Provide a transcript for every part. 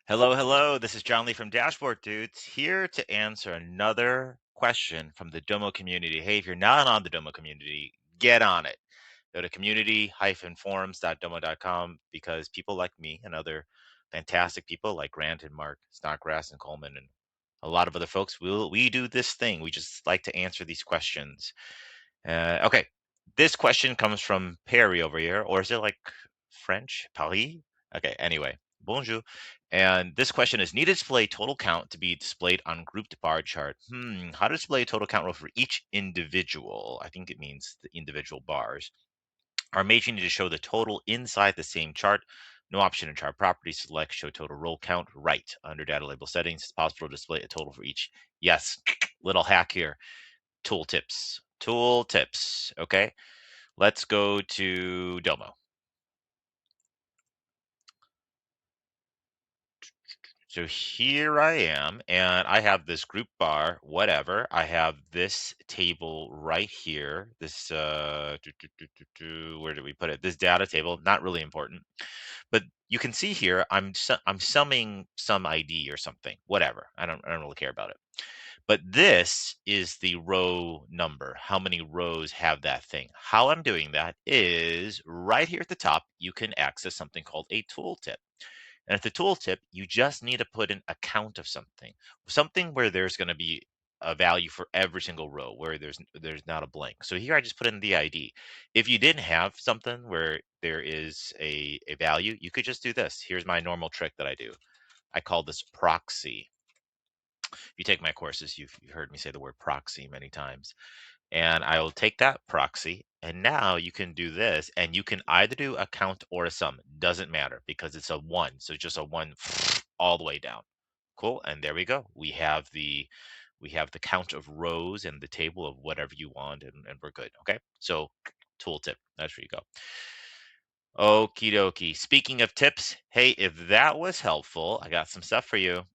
Hello, hello. This is John Lee from Dashboard Dudes here to answer another question from the Domo community. Hey, if you're not on the Domo community, get on it. Go to community-forums.domo.com because people like me and other fantastic people like Grant and Mark, Snodgrass and Coleman and a lot of other folks, we do this thing. We just like to answer these questions. Okay, this question comes from Perry over here, or is it like French? Paris? Okay, anyway, bonjour. And this question is, need to display total count to be displayed on grouped bar chart. How to display total count row for each individual? I think it means the individual bars. Our major need to show the total inside the same chart. No option in chart properties. Select show total row count right under data label settings. It's possible to display a total for each. Yes, little hack here. Tooltips. Tooltips. Okay, let's go to Domo. So here I am, and I have this group bar, whatever. I have this table right here. This, where did we put it? This data table, not really important. But you can see here, I'm summing some ID or something, whatever. I don't really care about it. But this is the row number. How many rows have that thing? How I'm doing that is right here at the top, you can access something called a tooltip. And at the tooltip, you just need to put in a count of something where there's going to be a value for every single row where there's not a blank. So here I just put in the ID. If you didn't have something where there is a value, you could just do this. Here's my normal trick that I do. I call this proxy. If you take my courses, you've heard me say the word proxy many times. And I will take that proxy, and now you can do this, and you can either do a count or a sum. Doesn't matter because it's a one, so just a one all the way down. Cool, and there we go. We have the count of rows and the table of whatever you want, and we're good. Okay, so tooltip. That's where you go. Okie dokie. Speaking of tips, hey, if that was helpful, I got some stuff for you.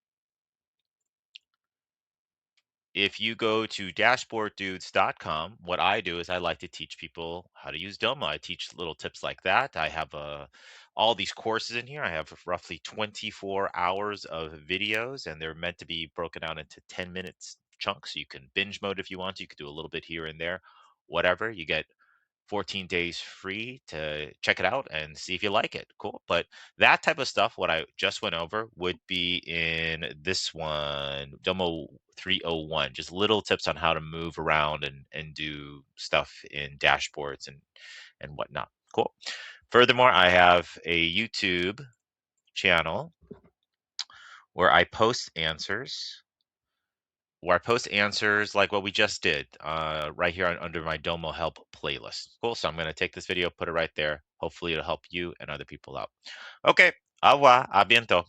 If you go to dashboarddudes.com, what I do is I like to teach people how to use Domo. I teach little tips like that. I have all these courses in here. I have roughly 24 hours of videos, and they're meant to be broken down into 10 minutes chunks. So you can binge mode if you want to. You could do a little bit here and there, whatever. You get 14 days free to check it out and see if you like it. Cool. But that type of stuff, what I just went over, would be in this one, Domo 301, just little tips on how to move around and do stuff in dashboards and whatnot. Cool. Furthermore, I have a YouTube channel where I post answers like what we just did right here under my Domo Help playlist. Cool. So I'm going to take this video, put it right there. Hopefully it'll help you and other people out. Okay. Au revoir. A bientôt.